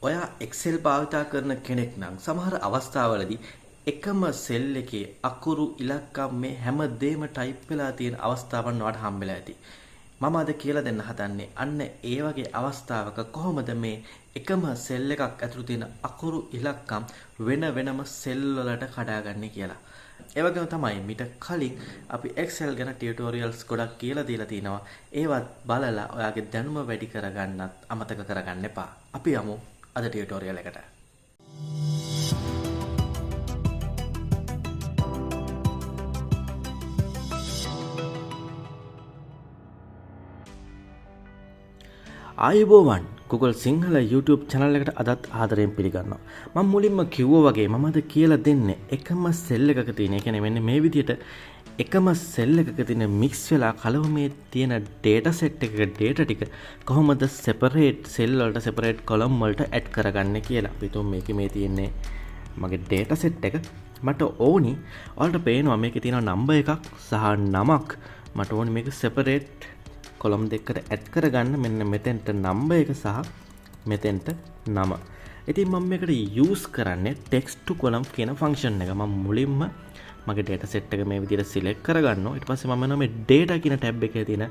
ඔයා Excel භාවිතා කරන කෙනෙක් නම් සමහර අවස්ථාවලදී එකම සෙල් එකේ අකුරු ඉලක්කම් මේ හැමදේම ටයිප් වෙලා තියෙන අවස්ථාවන් වලට හම්බෙලා ඇති. මම අද කියලා දෙන්න හදන්නේ අන්න ඒ වගේ අවස්ථාවක කොහොමද මේ එකම සෙල් එකක් ඇතුළු තියෙන අකුරු ඉලක්කම් වෙන වෙනම සෙල් වලට කඩාගන්නේ කියලා. ඒ වගේම තමයි මීට කලින් අපි Excel ගැන ටියුටෝරියල්ස් ගොඩක් කියලා දීලා තිනවා. ඒවත් බලලා ඔයාගේ දැනුම වැඩි කරගන්නත් අමතක කරගන්න එපා. අපි යමු අද ටියුටෝරියල් එකට. ආයුබෝවන් Google සිංහල YouTube channel එකට අදත් ආදරයෙන් පිළිගන්නවා. මම මුලින්ම කිව්වා වගේ මම අද කියලා දෙන්නේ එකම සෙල් එකක තියෙන. ඒ කියන්නේ මෙන්න මේ විදිහට එකම සෙල් එකක තියෙන මික්ස් වෙලා කලවමේ තියෙන data set එකක data ටික කොහොමද separate cell වලට separate column වලට add කරගන්නේ කියලා. අපි තුන් මේකේ මේ තියෙන්නේ මගේ data set එක. මට ඕනි ඔයාලට පේනවා මේකේ තියෙන number එකක් සහ නමක්. මට ඕනි මේක separate කොලම් දෙකට ඇඩ් කරගන්න මෙන්න මෙතෙන්ට නම්බර් එක සහ මෙතෙන්ට නම. ඉතින් මම මේකට යූස් කරන්නේ text to column කියන ෆන්ක්ෂන් එක. මම මුලින්ම මගේ data set එක මේ විදිහට select කරගන්නවා. ඊට පස්සේ මම යනවා මේ data කියන tab එකේ තියෙන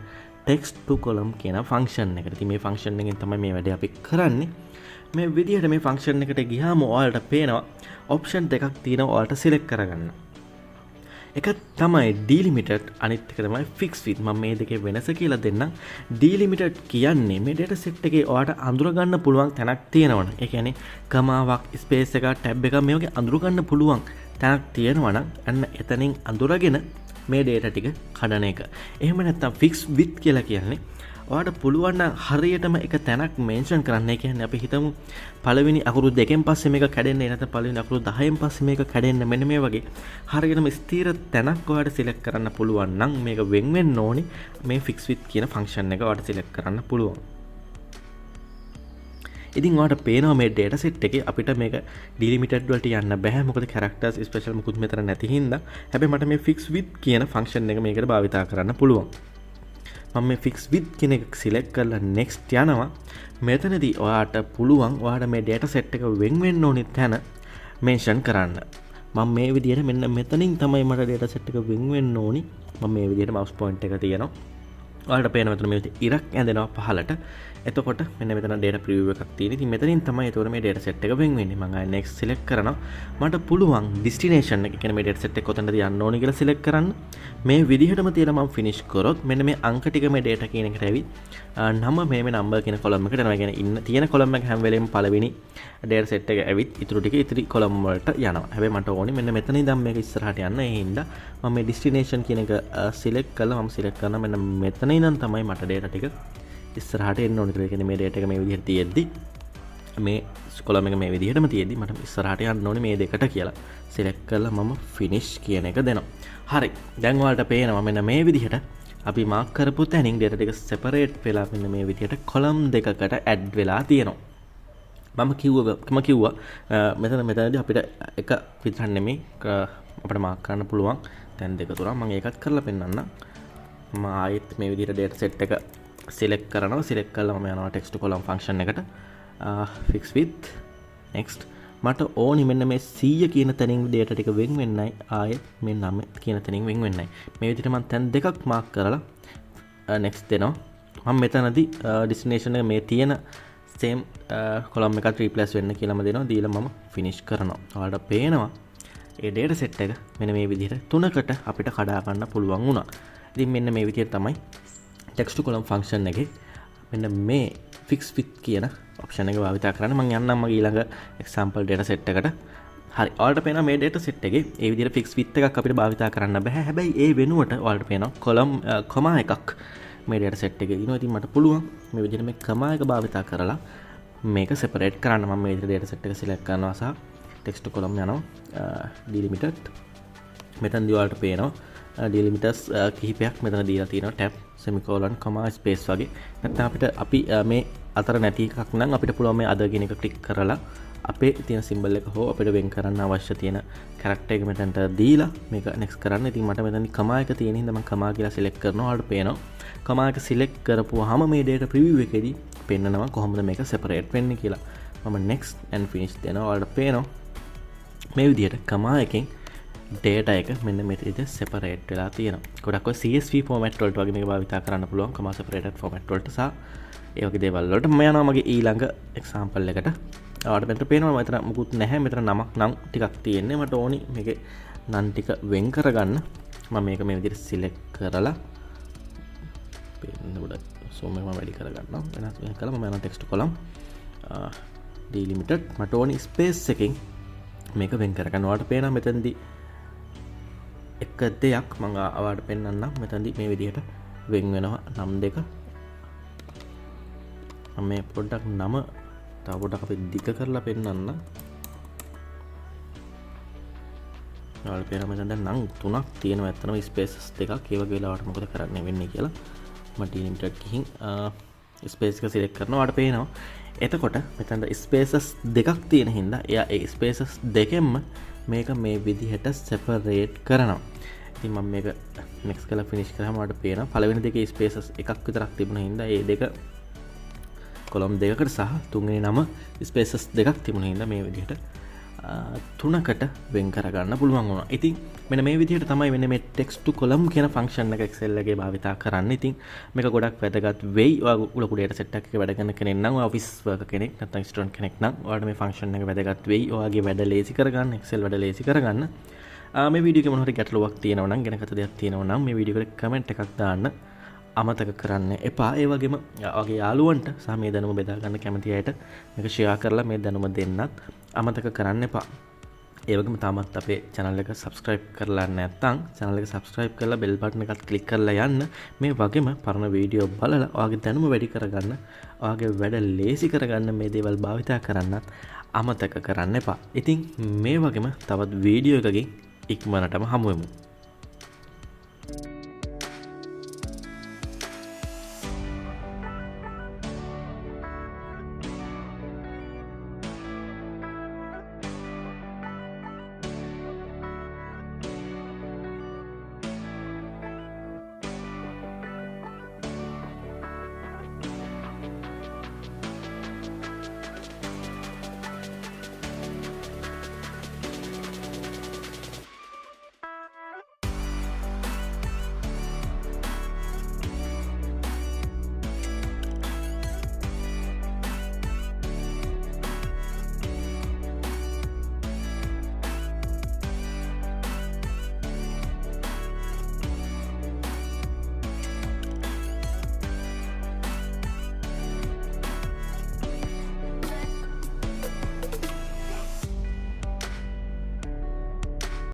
text to column කියන ෆන්ක්ෂන් එකට. ඉතින් මේ ෆන්ක්ෂන් එකෙන් තමයි මේ වැඩේ අපි කරන්නේ. මේ විදිහට මේ ෆන්ක්ෂන් එකට ගියාම ඔයාලට පේනවා option දෙකක් තියෙනවා ඔයාලට select කරගන්න. එක තමයි delimited අනිත් එක තමයි fixed width. මම මේ දෙකේ වෙනස කියලා දෙන්නම්. delimited කියන්නේ මේ data set එකේ ඔයාලට අඳුර ගන්න පුළුවන් තැනක් තියෙනවනේ. ඒ කියන්නේ කමාවක්, space එකක්, tab එකක් මේ වගේ අඳුර ගන්න පුළුවන් තැනක් තියෙනවා නම් අන්න එතනින් අඳුරගෙන මේ data ටික කඩන එක. එහෙම නැත්නම් fixed width කියලා කියන්නේ ඔයාලට පුළුවන් නම් හරියටම එක තැනක් මෙන්ෂන් කරන්න. ඒ කියන්නේ අපි හිතමු පළවෙනි අකුරු දෙකෙන් පස්සේ මේක කැඩෙන්නේ නැත්නම් පළවෙනි අකුරු 10න් පස්සේ මේක කැඩෙන්න මෙන්න මේ වගේ හරියටම ස්ථිර තැනක් ඔයාලට සිලෙක්ට් කරන්න පුළුවන් නම් මේක වෙන් වෙන්න ඕනි මේ fix width කියන ෆන්ක්ෂන් එක ඔයාලට සිලෙක්ට් කරන්න පුළුවන්. ඉතින් ඔයාලට පේනවා මේ data set එකේ අපිට මේක delimited වලට යන්න බෑ. මොකද characters special මුකුත් මෙතන නැති හින්දා. හැබැයි මට මේ fix width කියන ෆන්ක්ෂන් එක මේකට භාවිතා කරන්න පුළුවන්. මම මේ fix width කියන එක select කරලා next යනවා. මෙතනදී ඔයාට පුළුවන් ඔයාට මේ data set එක වෙන් වෙන්න ඕනි තැන mention කරන්න. මම මේ විදිහට මෙන්න මෙතනින් තමයි මට data set එක වෙන් වෙන්න ඕනි. මම මේ විදිහට mouse point එක තියනවා. ඔයාලට පේනවා මෙතන මේ විදිහට ඉරක් ඇඳෙනවා පහළට. එතකොට මෙන්න මෙතන data preview එකක් තියෙන. ඉතින් මෙතනින් තමයි ඒතකොට මේ data set එක වෙන් වෙන්නේ. මම ආයෙ next select කරනවා. මට පුළුවන් destination එක කියන්නේ මේ data set එක කොතනද යන්න ඕනේ කියලා select කරන්න. මේ විදිහටම තියලා මම finish කරොත් මෙන්න මේ අංක ටික මේ data කියන එකට ඇවිත් නම මේ number කියන column එකට යනවා. කියන්නේ ඉන්න තියෙන column එක හැම වෙලෙම පළවෙනි data set එක ඇවිත් ඊටු ටික ඉතිරි column වලට යනවා. හැබැයි මට ඕනේ මෙන්න මෙතන ඉඳන් මේක ඉස්සරහට යන්න. ඒ හින්දා මම මේ destination කියන එක select කරලා මම select කරනවා මෙන්න මෙතන ඉඳන් තමයි මට data ටික ඉස්සරහට එන්න ඕනේ. ඒ කියන්නේ මේ data එක මේ විදිහට තියෙද්දි මේ column එක මේ විදිහටම තියෙද්දි මට ඉස්සරහට යන්න ඕනේ මේ දෙකට කියලා select කරලා මම finish කියන එක දෙනවා. හරි. දැන් ඔයාලට පේනවා මෙන්න මේ විදිහට අපි මාක් කරපු තැනින් data ටික separate වෙලා මෙන්න මේ විදිහට column දෙකකට add වෙලා තියෙනවා. මම කිව්වා මෙතනදී අපිට එක විතරක් නෙමෙයි අපිට මාක් කරන්න පුළුවන් තැන් දෙක තුනක්. මම ඒකත් කරලා පෙන්නන්නම්. මම ආයෙත් මේ විදිහට data set එක select කරනවා. select කළා මම යනවා text to column function එකට. fix width next මට ඕනි මෙන්න මේ 100 කියන තැනින් data ටික වෙන් වෙන්නයි ආයෙත් මේ 9 කියන තැනින් වෙන් වෙන්නයි. මේ විදිහට මම තැන් දෙකක් මාක් කරලා next දෙනවා. මම මෙතනදී destination එක මේ තියෙන same column එකත් replace වෙන්න කියලාම දෙනවා. දීලා මම finish කරනවා. ඔයාලට පේනවා ඒ data set එක මෙන්න මේ විදිහට තුනකට අපිට කඩා ගන්න පුළුවන් වුණා. ඉතින් මෙන්න මේ විදිහට තමයි text to column function එකේ මෙන්න මේ fix width කියන option එක භාවිත කරන්න. මම යන්නම් මගේ ඊළඟ example data set එකට. හරි. ඔයාලට පේනවා මේ data set එකේ ඒ විදිහට fix width එකක් අපිට භාවිත කරන්න බෑ. හැබැයි ඒ වෙනුවට ඔයාලට පේනවා column comma එකක් මේ data set එකේ දිනවා. ඉතින් මට පුළුවන් මේ විදිහට මේ comma එක භාවිත කරලා මේක separate කරන්න. මම මේ විදිහට data set එක select කරනවා සහ text to column යනවා delimited. මෙතනදී ඔයාලට පේනවා delimiters කිහිපයක් මෙතන දීලා තියෙනවා. tab semicolon comma space වගේ. නැත්නම් අපි මේ අතර නැති එකක් නම් අපිට පුළුවන් මේ other කියන එක ක්ලික් කරලා අපේ තියෙන symbol එක හෝ අපිට වෙන් කරන්න අවශ්‍ය තියෙන character එක මෙතනට දීලා මේක next කරන්න. ඉතින් මට මෙතනදී comma එක තියෙන හින්දා මම comma කියලා select කරනවා. ඔයාලට පේනවා comma එක select කරපුවාම මේ data preview එකේදී පෙන්නනවා කොහොමද මේක separate වෙන්නේ කියලා. මම next and finish දෙනවා. ඔයාලට පේනවා මේ විදිහට කමා එකෙන් data එක මෙන්න මේ විදිහට separate වෙලා තියෙනවා. ගොඩක් ඔය CSV format වලට වගේ මේක භාවිතා කරන්න පුළුවන් comma separated format වලට සහ ඒ වගේ දේවල් වලට. මම යනවා මගේ ඊළඟ example එකට. ඔයාලට මෙතන පේනවා මෙතන මුකුත් නැහැ. මෙතන නමක් නම් ටිකක් තියෙන්නේ. මට ඕනි මේකේ නම් ටික වෙන් කරගන්න. මම මේක මේ විදිහට select කරලා පේන්න ගොඩක් zoom එක මම වැඩි කරගන්නවා. වෙනස් වෙන කළා මම යනවා text column delimited. මට ඕනි space එකකින් මේක වෙන් කරගන්න. ඔයාලට පේනවා මෙතනදී එක දෙයක් මම ඔයාලට පෙන්නන්නම්. මෙතනදී මේ විදිහට වෙන් වෙනවා නම් දෙක. මම මේ පොඩ්ඩක් නම තව පොඩ්ඩක් අපි දිග කරලා පෙන්නන්න. ඔයාලට පේනවා මෙතන දැන් නම් තුනක් තියෙනවා. ඇත්තටම ස්පේසස් දෙකක්. ඒ වගේ වෙලාවට මොකද කරන්න වෙන්නේ කියලා මම delimited ගිහින් ස්පේස් එක සිලෙක්ට් කරනවා. ඔයාලට පේනවා එතකොට මෙතන ස්පේසස් දෙකක් තියෙන හින්දා එයා ඒ ස්පේසස් දෙකෙන්ම මේක මේ විදිහට separate කරනවා. ඉතින් මම මේක next කරලා finish කරාම ඔයාලට පේනවා පළවෙනි දෙකේ ස්පේසස් එකක් විතරක් තිබුණ හින්දා ඒ දෙක කොලම් දෙකකට සහ තුන්වෙනි නම ස්පේසස් දෙකක් තිබුණ හින්දා මේ විදිහට තුනකට වෙන් කරගන්න පුළුවන් වුණා. ඉතින් මෙන්න මේ විදිහට තමයි වෙන්නේ මේ text to column කියන function එක Excel එකේ භාවිතා කරන්න. ඉතින් මේක ගොඩක් වැදගත් වෙයි. ඔයාලා ලොකු data set එකක වැඩ කරන කෙනෙක් නම් office worker කෙනෙක් නැත්නම් student කෙනෙක් නම් ඔයාලට මේ function එක වැදගත් වෙයි. ඔයාගේ වැඩ ලේසි කරගන්න, Excel වැඩ ලේසි කරගන්න. මේ වීඩියෝ එකේ මොන හරි ගැටලුවක් තියෙනවා නම්, ගැනගත දෙයක් තියෙනවා නම් මේ වීඩියෝ එකට comment එකක් දාන්න අමතක කරන්න එපා. ඒ වගේම ඔයාගේ යාළුවන්ට සහ මේ දැනුම බෙදා ගන්න කැමති අයට මේක share කරලා මේ දැනුම දෙන්නත් අමතක කරන්න එපා. ඒ වගේම තාමත් අපේ channel එක subscribe කරලා නැත්නම් channel එක subscribe කරලා bell button එකත් click කරලා යන්න. මේ වගේම පරණ වීඩියෝ බලලා ඔයාගේ දැනුම වැඩි කරගන්න, ඔයාගේ වැඩ ලේසි කරගන්න මේ දේවල් භාවිතා කරන්නත් අමතක කරන්න එපා. ඉතින් මේ වගේම තවත් වීඩියෝ එකකින් ඉක්මනටම හමු වෙමු.